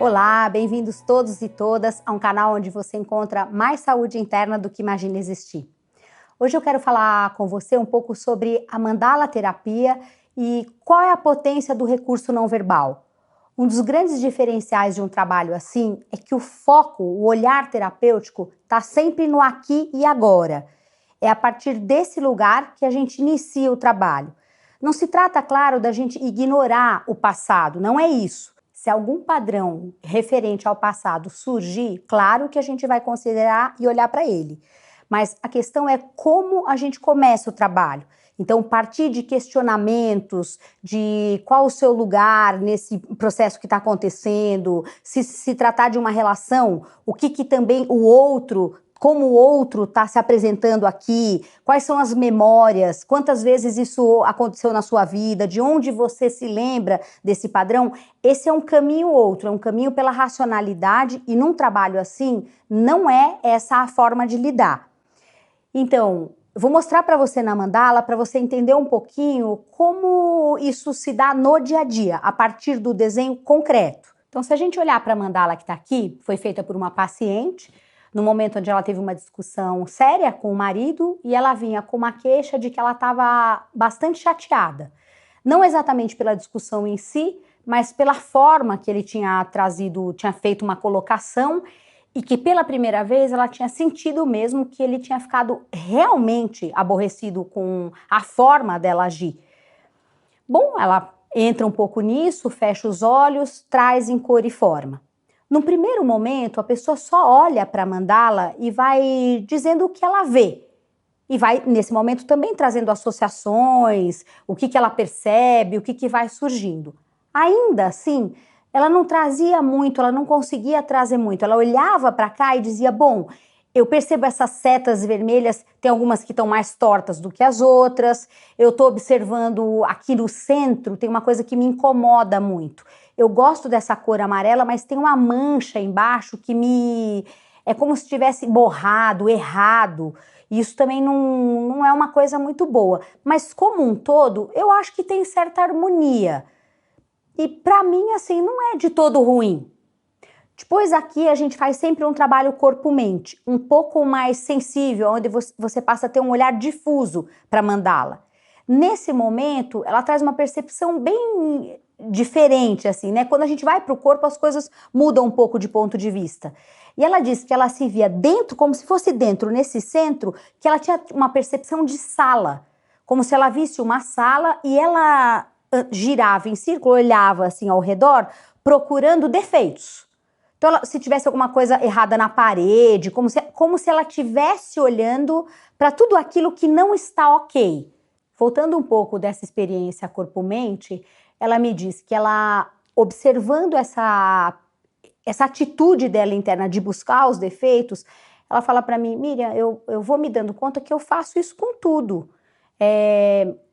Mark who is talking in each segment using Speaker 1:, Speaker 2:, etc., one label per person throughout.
Speaker 1: Olá, bem-vindos todos e todas a um canal onde você encontra mais saúde interna do que imagina existir. Hoje eu quero falar com você um pouco sobre a mandala terapia e qual é a potência do recurso não verbal. Um dos grandes diferenciais de um trabalho assim é que o foco, o olhar terapêutico, está sempre no aqui e agora. É a partir desse lugar que a gente inicia o trabalho. Não se trata, claro, da gente ignorar o passado, não é isso. Se algum padrão referente ao passado surgir, claro que a gente vai considerar e olhar para ele. Mas a questão é como a gente começa o trabalho. Então, partir de questionamentos, de qual o seu lugar nesse processo que está acontecendo, se tratar de uma relação, o que também o outro, como o outro está se apresentando aqui, quais são as memórias, quantas vezes isso aconteceu na sua vida, de onde você se lembra desse padrão. Esse é um caminho outro, é um caminho pela racionalidade e num trabalho assim, não é essa a forma de lidar. Então, eu vou mostrar para você na mandala, para você entender um pouquinho como isso se dá no dia a dia, a partir do desenho concreto. Então, se a gente olhar para a mandala que está aqui, foi feita por uma paciente, no momento onde ela teve uma discussão séria com o marido e ela vinha com uma queixa de que ela estava bastante chateada. Não exatamente pela discussão em si, mas pela forma que ele tinha trazido, tinha feito uma colocação e que pela primeira vez ela tinha sentido mesmo que ele tinha ficado realmente aborrecido com a forma dela agir. Bom, ela entra um pouco nisso, fecha os olhos, traz em cor e forma. No primeiro momento, a pessoa só olha para a mandala e vai dizendo o que ela vê. E vai, nesse momento, também trazendo associações, o que ela percebe, o que vai surgindo. Ainda assim, ela não trazia muito, ela não conseguia trazer muito. Ela olhava para cá e dizia, bom, eu percebo essas setas vermelhas, tem algumas que estão mais tortas do que as outras. Eu estou observando aqui no centro, tem uma coisa que me incomoda muito. Eu gosto dessa cor amarela, mas tem uma mancha embaixo que me... é como se tivesse borrado, errado. Isso também não é uma coisa muito boa. Mas como um todo, eu acho que tem certa harmonia. E para mim, assim, não é de todo ruim. Depois aqui a gente faz sempre um trabalho corpo-mente, um pouco mais sensível, onde você passa a ter um olhar difuso para a mandala. Nesse momento, ela traz uma percepção bem diferente, assim, né? Quando a gente vai para o corpo, as coisas mudam um pouco de ponto de vista. E ela disse que ela se via dentro, como se fosse dentro, nesse centro, que ela tinha uma percepção de sala, como se ela visse uma sala e ela girava em círculo, olhava assim ao redor, procurando defeitos. Então, se tivesse alguma coisa errada na parede, como se ela estivesse olhando para tudo aquilo que não está ok. Voltando um pouco dessa experiência corpo-mente, ela me diz que ela, observando essa atitude dela interna de buscar os defeitos, ela fala para mim, Miriam, eu vou me dando conta que eu faço isso com tudo.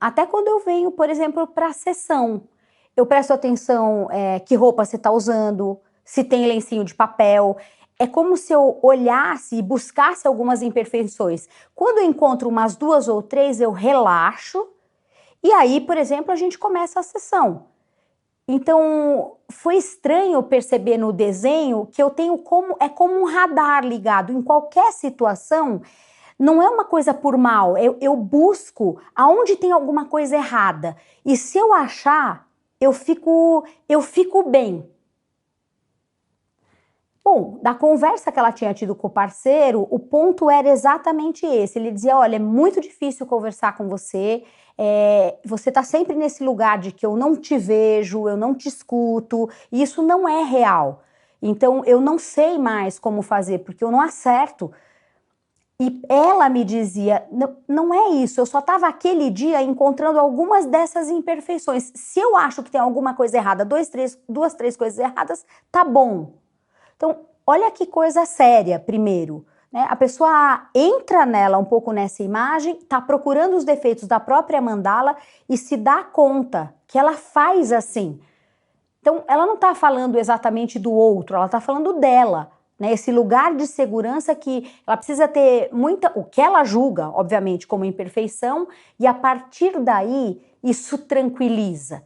Speaker 1: Até quando eu venho, por exemplo, para a sessão, eu presto atenção que roupa você está usando, se tem lencinho de papel. É como se eu olhasse e buscasse algumas imperfeições. Quando eu encontro umas 2 ou 3, eu relaxo e aí, por exemplo, a gente começa a sessão. Então, foi estranho perceber no desenho que eu tenho como um radar ligado em qualquer situação. Não é uma coisa por mal, eu busco aonde tem alguma coisa errada. E se eu achar, eu fico bem. Bom, da conversa que ela tinha tido com o parceiro, o ponto era exatamente esse. Ele dizia, olha, é muito difícil conversar com você, você está sempre nesse lugar de que eu não te vejo, eu não te escuto, e isso não é real. Então, eu não sei mais como fazer, porque eu não acerto. E ela me dizia, não é isso, eu só estava aquele dia encontrando algumas dessas imperfeições. Se eu acho que tem alguma coisa errada, duas, três coisas erradas, tá bom. Então, olha que coisa séria, primeiro, né? A pessoa entra nela um pouco nessa imagem, tá procurando os defeitos da própria mandala e se dá conta que ela faz assim. Então, ela não tá falando exatamente do outro, ela tá falando dela. Né, esse lugar de segurança que ela precisa ter o que ela julga, obviamente, como imperfeição, e a partir daí isso tranquiliza.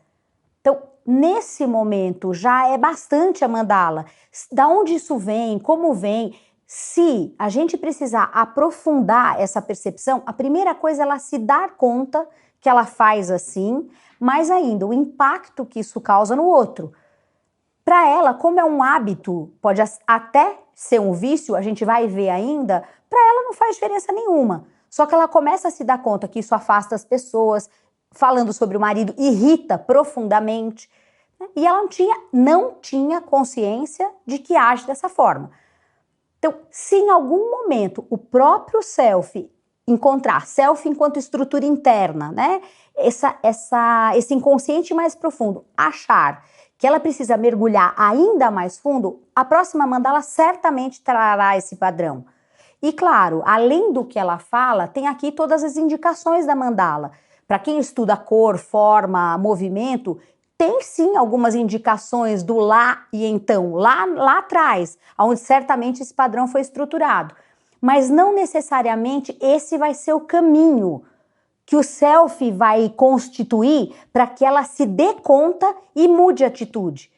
Speaker 1: Então, nesse momento, já é bastante a mandala. Da onde isso vem, como vem? Se a gente precisar aprofundar essa percepção, a primeira coisa é ela se dar conta que ela faz assim, mais ainda, o impacto que isso causa no outro. Para ela, como é um hábito, pode até ser um vício, a gente vai ver ainda, para ela não faz diferença nenhuma. Só que ela começa a se dar conta que isso afasta as pessoas, falando sobre o marido, irrita profundamente, né? E ela não tinha consciência de que age dessa forma. Então, se em algum momento o próprio self encontrar, self enquanto estrutura interna, né? Esse inconsciente mais profundo, achar que ela precisa mergulhar ainda mais fundo, a próxima mandala certamente trará esse padrão. E claro, além do que ela fala, tem aqui todas as indicações da mandala. Para quem estuda cor, forma, movimento, tem sim algumas indicações do lá e então, lá atrás, onde certamente esse padrão foi estruturado. Mas não necessariamente esse vai ser o caminho que o self vai constituir para que ela se dê conta e mude a atitude.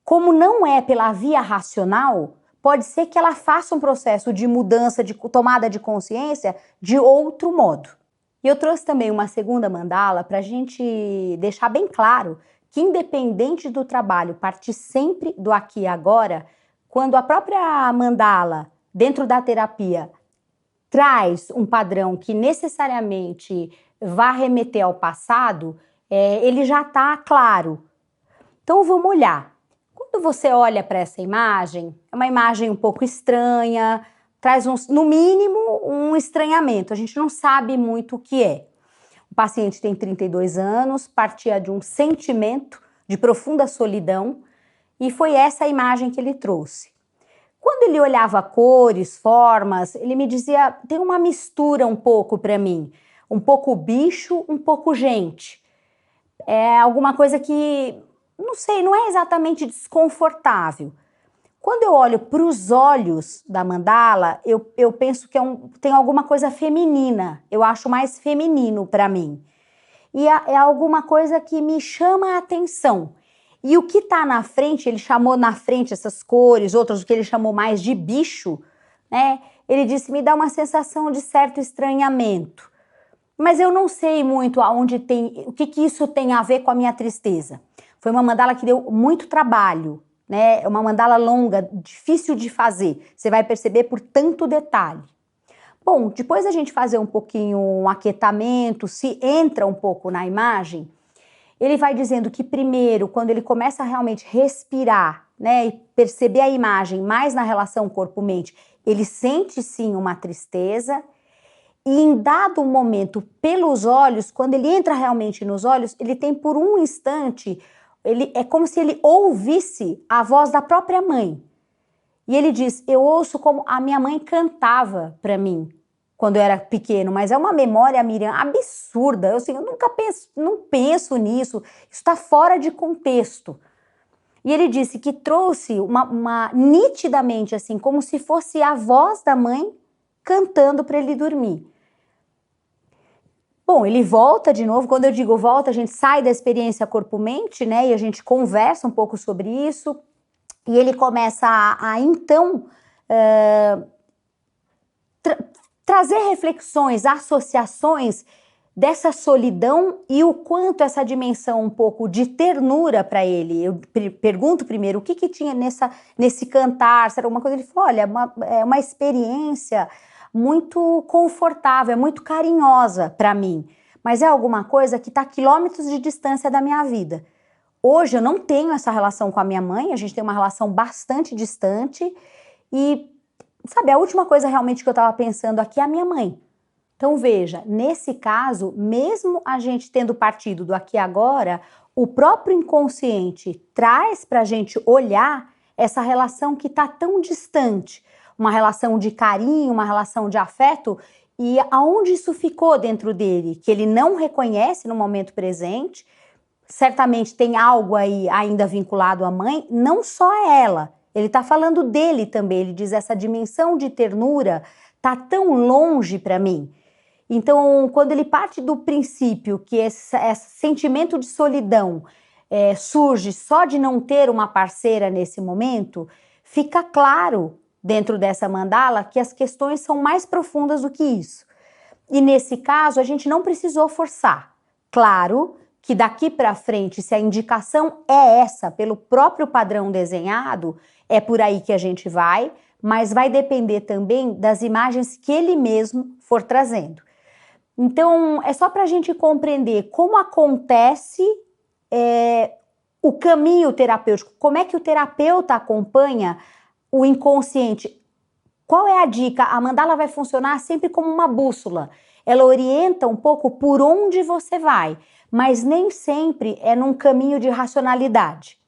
Speaker 1: Como não é pela via racional, pode ser que ela faça um processo de mudança, de tomada de consciência de outro modo. E eu trouxe também uma segunda mandala para a gente deixar bem claro que, independente do trabalho, partir sempre do aqui e agora, quando a própria mandala, dentro da terapia, traz um padrão que necessariamente vai remeter ao passado, ele já está claro. Então vamos olhar. Quando você olha para essa imagem, é uma imagem um pouco estranha, traz no mínimo um estranhamento, a gente não sabe muito o que é. O paciente tem 32 anos, partia de um sentimento de profunda solidão e foi essa a imagem que ele trouxe. Quando ele olhava cores, formas, ele me dizia, tem uma mistura um pouco para mim, um pouco bicho, um pouco gente. É alguma coisa que, não sei, não é exatamente desconfortável. Quando eu olho para os olhos da mandala, eu penso que tem alguma coisa feminina, eu acho mais feminino para mim. E é alguma coisa que me chama a atenção. E o que está na frente, ele chamou na frente essas cores, outras o que ele chamou mais de bicho, né? Ele disse, me dá uma sensação de certo estranhamento. Mas eu não sei muito o que isso tem a ver com a minha tristeza. Foi uma mandala que deu muito trabalho, né? É uma mandala longa, difícil de fazer. Você vai perceber por tanto detalhe. Bom, depois a gente fazer um pouquinho um aquietamento, se entra um pouco na imagem, ele vai dizendo que primeiro, quando ele começa a realmente respirar, né, e perceber a imagem mais na relação corpo-mente, ele sente sim uma tristeza e em dado momento, pelos olhos, quando ele entra realmente nos olhos, ele tem por um instante, é como se ele ouvisse a voz da própria mãe. E ele diz, eu ouço como a minha mãe cantava para mim quando eu era pequeno, mas é uma memória, Miriam, absurda. Eu nunca não penso nisso, isso está fora de contexto. E ele disse que trouxe nitidamente, assim, como se fosse a voz da mãe cantando para ele dormir. Bom, ele volta de novo, quando eu digo volta, a gente sai da experiência corpo-mente, né, e a gente conversa um pouco sobre isso, e ele começa então trazer reflexões, associações dessa solidão e o quanto essa dimensão um pouco de ternura para ele. Eu pergunto primeiro o que tinha nesse cantar, se era alguma coisa. Ele falou, olha, é uma experiência muito confortável, é muito carinhosa para mim, mas é alguma coisa que está a quilômetros de distância da minha vida. Hoje eu não tenho essa relação com a minha mãe, a gente tem uma relação bastante distante e, sabe, a última coisa realmente que eu estava pensando aqui é a minha mãe. Então veja, nesse caso, mesmo a gente tendo partido do aqui e agora, o próprio inconsciente traz para a gente olhar essa relação que está tão distante, uma relação de carinho, uma relação de afeto, e aonde isso ficou dentro dele, que ele não reconhece no momento presente. Certamente tem algo aí ainda vinculado à mãe, não só a ela, ele está falando dele também, ele diz essa dimensão de ternura está tão longe para mim. Então, quando ele parte do princípio que esse sentimento de solidão surge só de não ter uma parceira nesse momento, fica claro dentro dessa mandala que as questões são mais profundas do que isso. E nesse caso, a gente não precisou forçar. Claro que daqui para frente, se a indicação é essa, pelo próprio padrão desenhado, é por aí que a gente vai, mas vai depender também das imagens que ele mesmo for trazendo. Então, é só para a gente compreender como acontece o caminho terapêutico, como é que o terapeuta acompanha o inconsciente. Qual é a dica? A mandala vai funcionar sempre como uma bússola. Ela orienta um pouco por onde você vai, mas nem sempre é num caminho de racionalidade.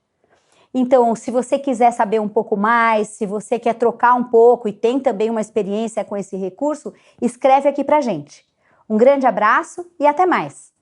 Speaker 1: Então, se você quiser saber um pouco mais, se você quer trocar um pouco e tem também uma experiência com esse recurso, escreve aqui pra gente. Um grande abraço e até mais!